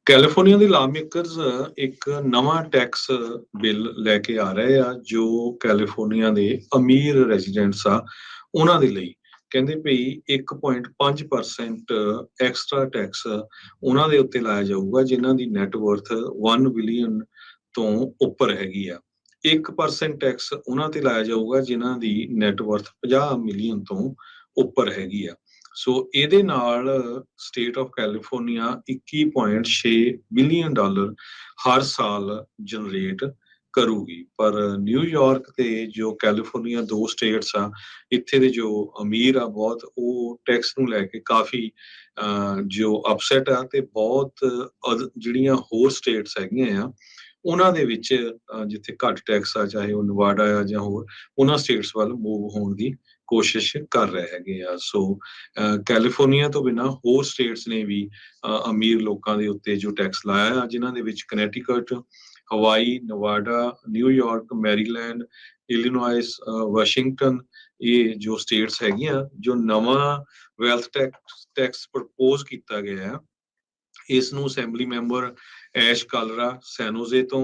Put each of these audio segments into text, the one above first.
California ਦੇ ਲਾ makers ਇੱਕ ਨਵਾਂ ਟੈਕਸ ਬਿੱਲ ਲੈ ਕੇ ਆ ਰਹੇ ਆ ਜੋ ਕੈਲੀਫੋਰਨੀਆ ਦੇ ਅਮੀਰ ਰੈਜ਼ੀਡੈਂਟਸ ਆ ਉਹਨਾਂ ਦੇ ਲਈ ਕਹਿੰਦੇ ਭਈ 1.5% ਐਕਸਟਰਾ ਟੈਕਸ ਉਹਨਾਂ ਦੇ ਉੱਤੇ ਲਾਇਆ ਜਾਊਗਾ ਜਿਨ੍ਹਾਂ ਦੀ ਨੈਟ ਵਰਥ 1 ਬਿਲੀਅਨ ਤੋਂ ਉੱਪਰ ਹੈਗੀ ਆ 1% ਟੈਕਸ ਉਹਨਾਂ ਤੇ ਲਾਇਆ ਜਾਊਗਾ ਜਿਨ੍ਹਾਂ ਦੀ ਨੈਟ ਵਰਥ 50 ਮਿਲੀਅਨ ਤੋਂ ਉੱਪਰ ਹੈਗੀ ਆ ਸੋ ਇਹਦੇ ਨਾਲ state of California 21.6 billion dollar ਹਰ ਸਾਲ ਜਨਰੇਟ ਕਰੂਗੀ ਪਰ ਨਿਊਯਾਰਕ ਤੇ ਜੋ ਕੈਲੀਫੋਰਨੀਆ ਦੋ ਸਟੇਟਸ ਆ ਇੱਥੇ ਦੇ ਜੋ ਅਮੀਰ ਆ ਬਹੁਤ ਉਹ ਟੈਕਸ ਨੂੰ ਲੈ ਕੇ ਕਾਫੀ ਜੋ ਅਪਸੈਟ ਆ ਤੇ ਬਹੁਤ ਜਿਹੜੀਆਂ ਹੋਰ ਸਟੇਟਸ ਹੈਗੀਆਂ ਆ ਉਹਨਾਂ ਦੇ ਵਿੱਚ ਜਿੱਥੇ ਘੱਟ ਟੈਕਸ ਆ ਚਾਹੇ ਉਹ ਨਵਾਡਾ ਆ ਜਾਂ ਹੋਰ ਉਹਨਾਂ ਸਟੇਟਸ ਵੱਲ ਮੂਵ ਹੋਣ ਦੀ ਕੋਸ਼ਿਸ਼ ਕਰ ਰਹੇ ਹੈਗੇ ਆ ਸੋ ਕੈਲੀਫੋਰਨੀਆ ਤੋਂ ਬਿਨਾਂ ਹੋਰ ਸਟੇਟਸ ਨੇ ਵੀ ਅਮੀਰ ਲੋਕਾਂ ਦੇ ਉੱਤੇ ਜੋ ਟੈਕਸ ਲਾਇਆ ਆ ਜਿਨ੍ਹਾਂ ਦੇ ਵਿੱਚ ਕਨੈਟੀਕਟ ਹਵਾਈ ਨਵਾਡਾ ਨਿਊਯਾਰਕ ਮੈਰੀਲੈਂਡ ਇਲੀਨੋਇਸ ਵਾਸ਼ਿੰਗਟਨ ਇਹ ਜੋ ਸਟੇਟਸ ਹੈਗੀਆਂ ਜੋ ਨਵਾਂ ਵੈਲਥ ਟੈਕਸ ਪ੍ਰਪੋਜ਼ ਕੀਤਾ ਗਿਆ ਹੈ ਇਸ ਨੂੰ ਅਸੈਂਬਲੀ ਮੈਂਬਰ ਐਸ਼ ਕਾਲਰਾ ਸੈਨੋਜ਼ੇ ਤੋਂ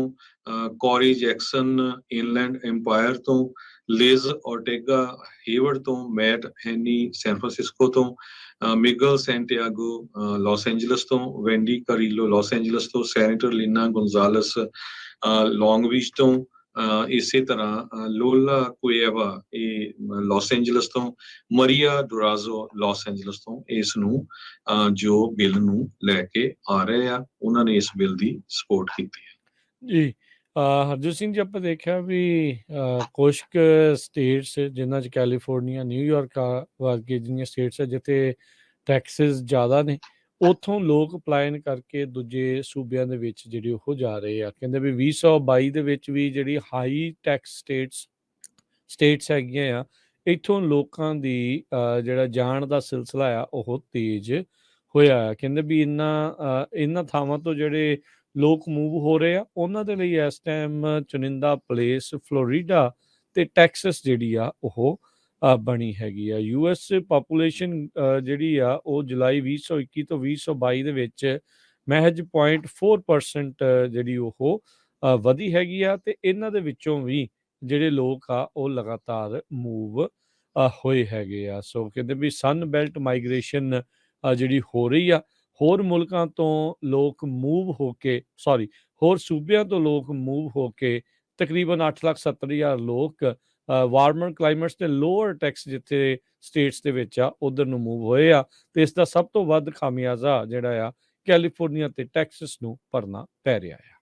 ਕੋਰੀ ਜੈਕਸਨ ਇਨਲੈਂਡ ਐਮਪਾਇਰ ਤੋਂ ਲਿਜ਼ ਔਰਟੇਗਾ ਹੇਵਰਡ ਤੋਂ ਮੈਟ ਹੈਨੀ ਸੈਨ ਫਰਾਂਸਿਸਕੋ ਤੋਂ ਮਿਗਲ ਸੈਂਟੀਆਗੋ ਲਾਸ ਐਂਜਲਸ ਤੋਂ ਵੈਂਡੀ ਕਰੀਲੋ ਲਾਸ ਐਂਜਲਸ ਤੋਂ ਸੈਨੇਟਰ ਲੀਨਾ ਗੋਨਜ਼ਾਲਸ ਲੌਂਗ ਬੀਚ ਤੋਂ ਇਸੇ ਤਰ੍ਹਾਂ ਲੋਲਾ ਕੁਏਵਾ ਇਹ ਲਾਸ ਐਂਜਲਸ ਤੋਂ ਮਰੀਆ ਡੁਰਾਜ਼ੋ ਲਾਸ ਐਂਜਲਸ ਤੋਂ ਇਸ ਨੂੰ ਜੋ ਬਿੱਲ ਨੂੰ ਲੈ ਕੇ ਆ ਰਹੇ ਆ ਉਹਨਾਂ ਨੇ ਇਸ ਬਿੱਲ ਦੀ ਸਪੋਰਟ ਕੀਤੀ ਹੈ ਜੀ ਹਰਜੋਤ ਸਿੰਘ ਜੀ ਆਪਾਂ ਦੇਖਿਆ ਵੀ ਕੁਛ ਕੁ ਸਟੇਟਸ ਜਿਨ੍ਹਾਂ 'ਚ ਕੈਲੀਫੋਰਨੀਆ ਨਿਊਯਾਰਕ ਵਰਗੇ ਜਿੰਨੀਆਂ ਸਟੇਟਸ ਆ ਜਿੱਥੇ ਟੈਕਸਿਸ ਜ਼ਿਆਦਾ ਨੇ ਉੱਥੋਂ ਲੋਕ ਪਲਾਇਨ ਕਰਕੇ ਦੂਜੇ ਸੂਬਿਆਂ ਦੇ ਵਿੱਚ ਜਿਹੜੇ ਉਹ ਜਾ ਰਹੇ ਆ ਕਹਿੰਦੇ ਵੀ 2022 ਦੇ ਵਿੱਚ ਵੀ ਜਿਹੜੀ ਹਾਈ ਟੈਕਸ ਸਟੇਟਸ ਹੈਗੀਆਂ ਆ ਇੱਥੋਂ ਲੋਕਾਂ ਦੀ ਜਿਹੜਾ ਜਾਣ ਦਾ ਸਿਲਸਿਲਾ ਆ ਉਹ ਤੇਜ਼ ਹੋਇਆ ਆ ਕਹਿੰਦੇ ਵੀ ਇਹਨਾਂ ਥਾਵਾਂ ਤੋਂ ਜਿਹੜੇ ਲੋਕ ਮੂਵ ਹੋ ਰਹੇ ਆ ਉਹਨਾਂ ਦੇ ਲਈ ਇਸ ਟਾਈਮ ਚੁਣਿੰਦਾ ਪਲੇਸ ਫਲੋਰੀਡਾ ਤੇ ਟੈਕਸਸ ਜਿਹੜੀ ਆ ਉਹ ਬਣੀ ਹੈਗੀ ਆ ਯੂਐਸ ਪਾਪੂਲੇਸ਼ਨ ਜਿਹੜੀ ਆ ਉਹ ਜੁਲਾਈ 2021 ਤੋਂ 2022 ਦੇ ਵਿੱਚ ਮਹਿਜ 0.4% ਜਿਹੜੀ ਉਹ ਵਧੀ ਹੈਗੀ ਆ ਤੇ ਇਹਨਾਂ ਦੇ ਵਿੱਚੋਂ ਵੀ ਜਿਹੜੇ ਲੋਕ ਆ ਉਹ ਲਗਾਤਾਰ ਮੂਵ ਹੋਏ ਹੈਗੇ ਆ ਸੋ ਕਹਿੰਦੇ ਵੀ ਸਨ ਬੈਲਟ ਮਾਈਗ੍ਰੇਸ਼ਨ ਜਿਹੜੀ ਹੋ ਰਹੀ ਆ ਹੋਰ ਮੁਲਕਾਂ ਤੋਂ ਲੋਕ ਮੂਵ ਹੋ ਕੇ ਹੋਰ ਸੂਬਿਆਂ ਤੋਂ ਲੋਕ ਮੂਵ ਹੋ ਕੇ ਤਕਰੀਬਨ 8,70,000 ਲੋਕ ਵਾਰਮਰ ਕਲਾਈਮੇਟਸ ਤੇ ਲੋਅਰ ਟੈਕਸ ਜਿੱਥੇ ਸਟੇਟਸ ਦੇ ਵਿੱਚ ਆ ਉਧਰ ਨੂੰ ਮੂਵ ਹੋਏ ਆ ਤੇ ਇਸ ਦਾ ਸਭ ਤੋਂ ਵੱਧ ਖਾਮਿਆਜ਼ਾ ਜਿਹੜਾ ਆ ਕੈਲੀਫੋਰਨੀਆ ਤੇ ਟੈਕਸਸ ਨੂੰ ਭਰਨਾ ਪੈ ਰਿਹਾ ਆ